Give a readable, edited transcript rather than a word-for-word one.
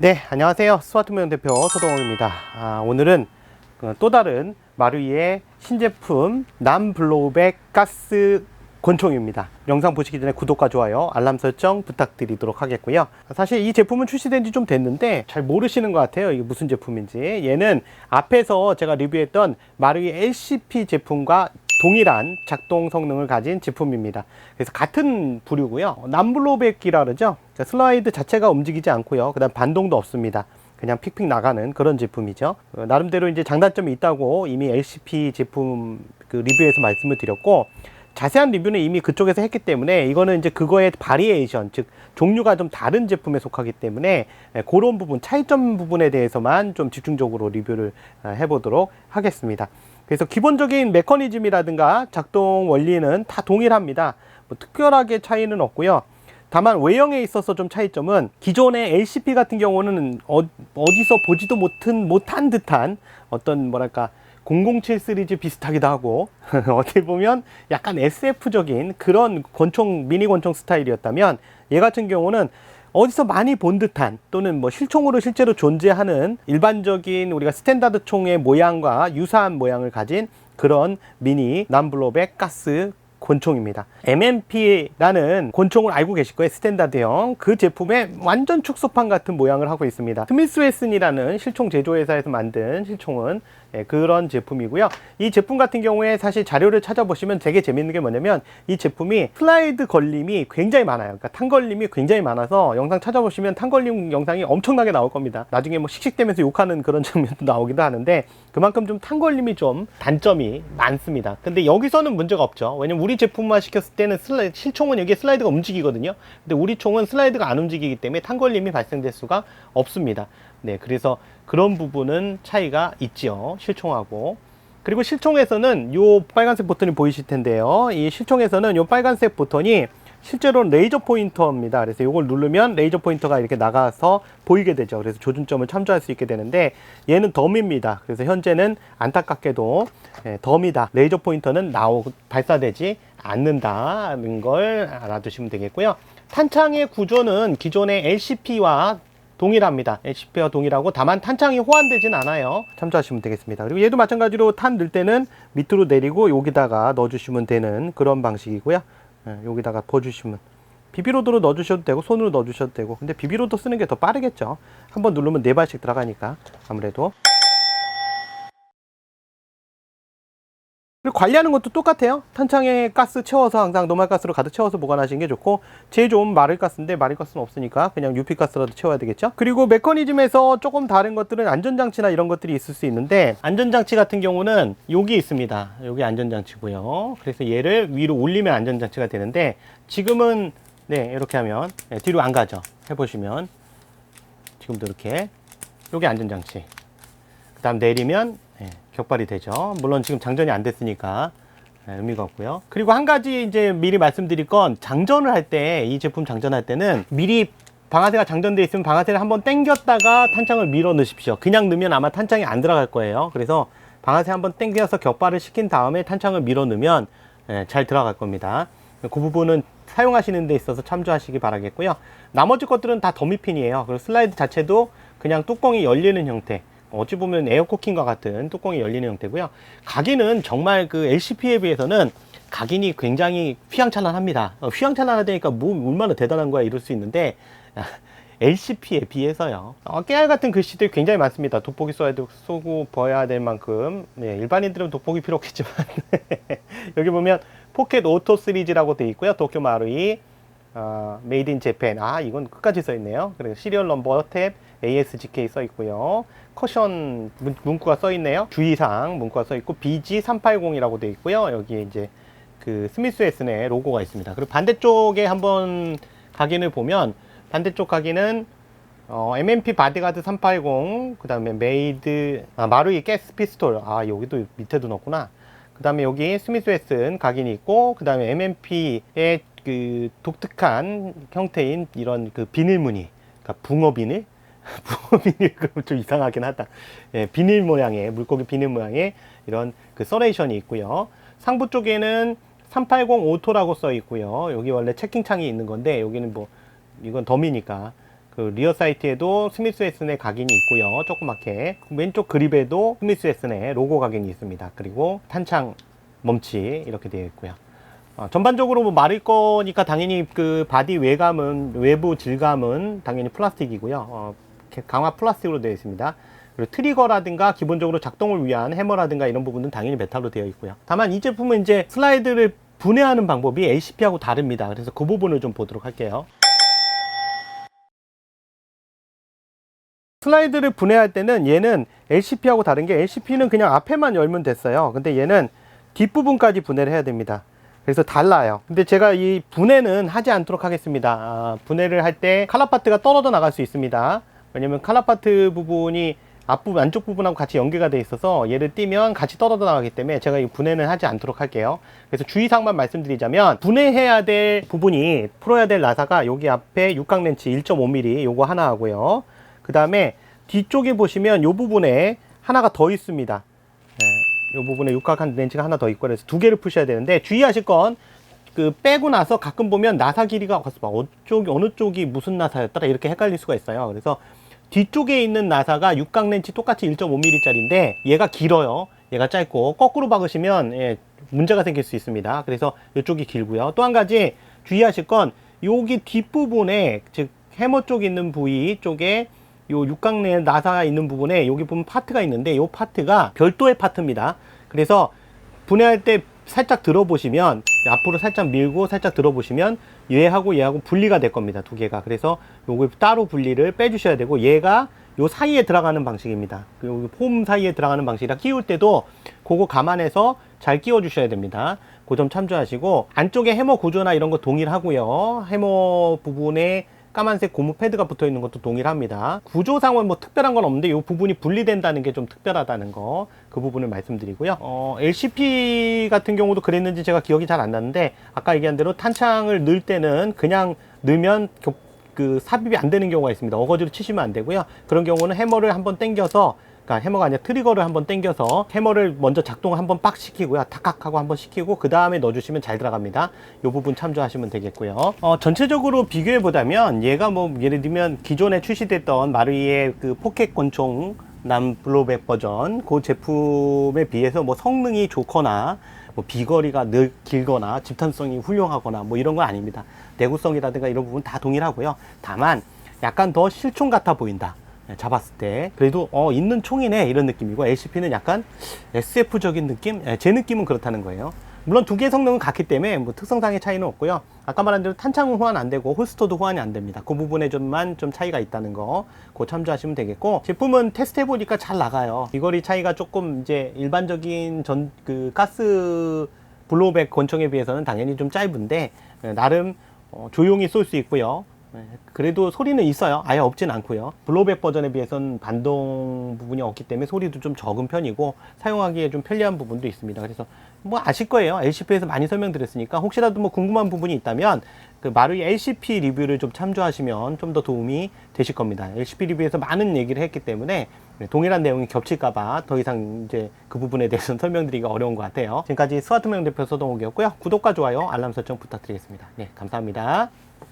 네, 안녕하세요. 스마트모형 대표 서동욱입니다. 오늘은 또 다른 마루이의 신제품 남블로우백 가스 권총입니다. 영상 보시기 전에 구독과 좋아요, 알람 설정 부탁드리도록 하겠고요. 사실 이 제품은 출시된 지 좀 됐는데 잘 모르시는 것 같아요. 이게 무슨 제품인지. 얘는 앞에서 제가 리뷰했던 마루이 LCP 제품과 동일한 작동 성능을 가진 제품입니다. 그래서 같은 부류고요. 남블로우백이라 그러죠. 슬라이드 자체가 움직이지 않고요. 그 다음 반동도 없습니다. 그냥 픽픽 나가는 그런 제품이죠. 나름대로 이제 장단점이 있다고 이미 LCP 제품 리뷰에서 말씀을 드렸고, 자세한 리뷰는 이미 그쪽에서 했기 때문에 이거는 이제 그거의 바리에이션, 즉 종류가 좀 다른 제품에 속하기 때문에 그런 부분, 차이점 부분에 대해서만 좀 집중적으로 리뷰를 해보도록 하겠습니다. 그래서 기본적인 메커니즘이라든가 작동 원리는 다 동일합니다. 뭐 특별하게 차이는 없고요. 다만 외형에 있어서 좀 차이점은, 기존의 LCP 같은 경우는 어디서 보지도 못한 듯한 어떤 뭐랄까 007 시리즈 비슷하기도 하고 어떻게 보면 약간 SF적인 그런 권총, 미니 권총 스타일이었다면, 얘 같은 경우는 어디서 많이 본 듯한, 또는 뭐 실총으로 실제로 존재하는 일반적인 우리가 스탠다드 총의 모양과 유사한 모양을 가진 그런 미니 남블로우백 가스 권총입니다. MMP라는 권총을 알고 계실 거예요. 스탠다드형 그 제품의 완전 축소판 같은 모양을 하고 있습니다. 스미스 웨슨이라는 실총 제조회사에서 만든 실총은 그런 제품이고요. 이 제품 같은 경우에 사실 자료를 찾아보시면 되게 재밌는 게 뭐냐면, 이 제품이 슬라이드 걸림이 굉장히 많아요. 그러니까 탄 걸림이 굉장히 많아서 영상 찾아보시면 탄 걸림 영상이 엄청나게 나올 겁니다. 나중에 뭐 씩씩대면서 욕하는 그런 장면도 나오기도 하는데, 그만큼 좀 탄 걸림이 좀 단점이 많습니다. 근데 여기서는 문제가 없죠. 왜냐면 우리 제품만 시켰을 때는 실총은 여기에 슬라이드가 움직이거든요. 근데 우리 총은 슬라이드가 안 움직이기 때문에 탄 걸림이 발생될 수가 없습니다. 네, 그래서 그런 부분은 차이가 있지요, 실총하고. 그리고 실총에서는 요 빨간색 버튼이 보이실 텐데요, 이 실총에서는 요 빨간색 버튼이 실제로는 레이저 포인터입니다. 그래서 이걸 누르면 레이저 포인터가 이렇게 나가서 보이게 되죠. 그래서 조준점을 참조할 수 있게 되는데, 얘는 덤입니다. 그래서 현재는 안타깝게도 덤이다. 레이저 포인터는 발사되지 않는다는 걸 알아두시면 되겠고요. 탄창의 구조는 기존의 LCP와 동일합니다. LCP와 동일하고, 다만 탄창이 호환되진 않아요. 참조하시면 되겠습니다. 그리고 얘도 마찬가지로 탄 넣을 때는 밑으로 내리고 여기다가 넣어주시면 되는 그런 방식이고요. 여기다가 부어주시면, 비비로드로 넣어주셔도 되고 손으로 넣어주셔도 되고, 근데 비비로드 쓰는 게 더 빠르겠죠. 한번 누르면 4발씩 들어가니까 아무래도. 그리고 관리하는 것도 똑같아요. 탄창에 가스 채워서 항상 노말가스로 가득 채워서 보관하시는 게 좋고, 제일 좋은 마를가스인데 마를가스는 없으니까 그냥 UP가스라도 채워야 되겠죠. 그리고 메커니즘에서 조금 다른 것들은 안전장치나 이런 것들이 있을 수 있는데, 안전장치 같은 경우는 여기 있습니다. 여기 안전장치고요. 그래서 얘를 위로 올리면 안전장치가 되는데, 지금은 이렇게 하면 뒤로 안 가죠. 해보시면 지금도 이렇게, 여기 안전장치, 그 다음 내리면 격발이 되죠. 물론 지금 장전이 안 됐으니까 의미가 없고요. 그리고 한 가지 이제 미리 말씀드릴 건, 장전을 할 때, 이 제품 장전할 때는 미리 방아쇠가 장전되어 있으면 방아쇠를 한번 당겼다가 탄창을 밀어 넣으십시오. 그냥 넣으면 아마 탄창이 안 들어갈 거예요. 그래서 방아쇠 한번 당겨서 격발을 시킨 다음에 탄창을 밀어 넣으면 잘 들어갈 겁니다. 그 부분은 사용하시는 데 있어서 참조하시기 바라겠고요. 나머지 것들은 다 더미핀이에요. 그리고 슬라이드 자체도 그냥 뚜껑이 열리는 형태, 어찌 보면 에어코킹과 같은 뚜껑이 열리는 형태고요. 각인은 정말 그 LCP에 비해서는 각인이 굉장히 휘황찬란합니다. 휘황찬란하다니까 뭐 얼마나 대단한 거야 이럴 수 있는데, LCP에 비해서요. 깨알 같은 글씨들이 굉장히 많습니다. 돋보기 쏘고 봐야 될 만큼. 일반인들은 돋보기 필요 없겠지만 여기 보면 포켓 오토 시리즈라고 되어 있고요. 도쿄 마루이 메이드 인 재팬, 이건 끝까지 써 있네요. 그리고 시리얼 넘버 탭 ASGK 써 있고요. 커션 문구가 써 있네요. 주의사항 문구가 써 있고, BG380이라고 되어 있고요. 여기에 이제 그 스미스 웨슨의 로고가 있습니다. 그리고 반대쪽에 한번 각인을 보면, 반대쪽 각인은 MMP 바디가드 380, 그 다음에 메이드 마루이 가스 피스톨, 여기도 밑에도 넣었구나. 그 다음에 여기 스미스 웨슨 각인이 있고, 그 다음에 MMP의 그 독특한 형태인 이런 그 비닐 무늬, 그러니까 붕어 비닐? 붕어 비닐, 그럼 좀 이상하긴 하다. 비닐 모양의, 물고기 비닐 모양의 이런 그 서레이션이 있고요. 상부 쪽에는 380 오토라고 써 있고요. 여기 원래 체킹창이 있는 건데, 여기는 뭐, 이건 덤이니까 그 리어 사이트에도 스미스 웨슨의 각인이 있고요. 조그맣게 왼쪽 그립에도 스미스 웨슨의 로고 각인이 있습니다. 그리고 탄창 멈치 이렇게 되어 있고요. 전반적으로 뭐 마를 거니까 당연히 그 바디 외감은, 외부 질감은 당연히 플라스틱이고요. 강화 플라스틱으로 되어 있습니다. 그리고 트리거라든가 기본적으로 작동을 위한 해머라든가 이런 부분은 당연히 메탈로 되어 있고요. 다만 이 제품은 이제 슬라이드를 분해하는 방법이 LCP하고 다릅니다. 그래서 그 부분을 좀 보도록 할게요. 슬라이드를 분해할 때는 얘는 LCP하고 다른 게, LCP는 그냥 앞에만 열면 됐어요. 근데 얘는 뒷부분까지 분해를 해야 됩니다. 그래서 달라요. 근데 제가 이 분해는 하지 않도록 하겠습니다. 분해를 할 때 칼라파트가 떨어져 나갈 수 있습니다. 왜냐면 칼라파트 부분이 앞부분, 안쪽 부분하고 같이 연계가 돼 있어서 얘를 띄면 같이 떨어져 나가기 때문에 제가 이 분해는 하지 않도록 할게요. 그래서 주의사항만 말씀드리자면, 분해해야 될 부분이, 풀어야 될 나사가 여기 앞에 육각 렌치 1.5mm 요거 하나 하고요. 그 다음에 뒤쪽에 보시면 요 부분에 하나가 더 있습니다. 요 부분에 육각한 렌치가 하나 더 있고, 그래서 두 개를 푸셔야 되는데, 주의하실 건 그 빼고 나서 가끔 보면 나사 길이가 어느 쪽이 무슨 나사였더라 이렇게 헷갈릴 수가 있어요. 그래서 뒤쪽에 있는 나사가 육각 렌치 똑같이 1.5mm 짜리인데 얘가 길어요. 얘가 짧고 거꾸로 박으시면 문제가 생길 수 있습니다. 그래서 이쪽이 길고요. 또 한 가지 주의하실 건 여기 뒷부분에, 즉 해머 쪽 있는 부위 쪽에 요 육각 나사가 있는 부분에 여기 보면 파트가 있는데, 요 파트가 별도의 파트입니다. 그래서 분해할 때 살짝 들어보시면, 앞으로 살짝 밀고 살짝 들어보시면 얘하고 얘하고 분리가 될 겁니다. 두 개가. 그래서 요걸 따로 분리를 빼주셔야 되고, 얘가 요 사이에 들어가는 방식입니다. 요 폼 사이에 들어가는 방식이라 끼울 때도 그거 감안해서 잘 끼워 주셔야 됩니다. 그 점 참조하시고, 안쪽에 해머 구조나 이런 거 동일하고요. 해머 부분에 까만색 고무 패드가 붙어 있는 것도 동일합니다. 구조상은 뭐 특별한 건 없는데 이 부분이 분리된다는 게 좀 특별하다는 거, 그 부분을 말씀드리고요. LCP 같은 경우도 그랬는지 제가 기억이 잘 안 나는데, 아까 얘기한 대로 탄창을 넣을 때는 그냥 넣으면 그 삽입이 안 되는 경우가 있습니다. 어거지로 치시면 안 되고요. 그런 경우는 해머를 한번 당겨서, 그러니까 해머가 아니라 트리거를 한번 당겨서 해머를 먼저 작동을 한번 빡 시키고요. 탁탁 하고 한번 시키고 그 다음에 넣어주시면 잘 들어갑니다. 이 부분 참조하시면 되겠고요. 전체적으로 비교해 보자면, 얘가 뭐 예를 들면 기존에 출시됐던 마루이의 그 포켓 권총 남 블로우백 버전 그 제품에 비해서 뭐 성능이 좋거나 뭐 비거리가 길거나 집탄성이 훌륭하거나 뭐 이런 건 아닙니다. 내구성이라든가 이런 부분 다 동일하고요. 다만 약간 더 실총 같아 보인다. 잡았을 때 그래도 있는 총이네 이런 느낌이고, LCP는 약간 SF적인 느낌? 제 느낌은 그렇다는 거예요. 물론 두 개의 성능은 같기 때문에 뭐 특성상의 차이는 없고요. 아까 말한 대로 탄창은 호환 안 되고 홀스터도 호환이 안 됩니다. 그 부분에 좀만 좀 차이가 있다는 거, 그거 참조하시면 되겠고, 제품은 테스트 해보니까 잘 나가요. 비거리 차이가 조금 이제 일반적인 그 가스 블로우백 권총에 비해서는 당연히 좀 짧은데 나름 조용히 쏠 수 있고요. 그래도 소리는 있어요. 아예 없진 않고요. 블로우백 버전에 비해서는 반동 부분이 없기 때문에 소리도 좀 적은 편이고 사용하기에 좀 편리한 부분도 있습니다. 그래서 뭐 아실 거예요. LCP에서 많이 설명드렸으니까 혹시라도 뭐 궁금한 부분이 있다면 그 마루이 LCP 리뷰를 좀 참조하시면 좀 더 도움이 되실 겁니다. LCP 리뷰에서 많은 얘기를 했기 때문에 동일한 내용이 겹칠까봐 더 이상 이제 그 부분에 대해서는 설명드리기가 어려운 것 같아요. 지금까지 스와트명 대표 서동욱이었고요. 구독과 좋아요, 알람 설정 부탁드리겠습니다. 네, 감사합니다.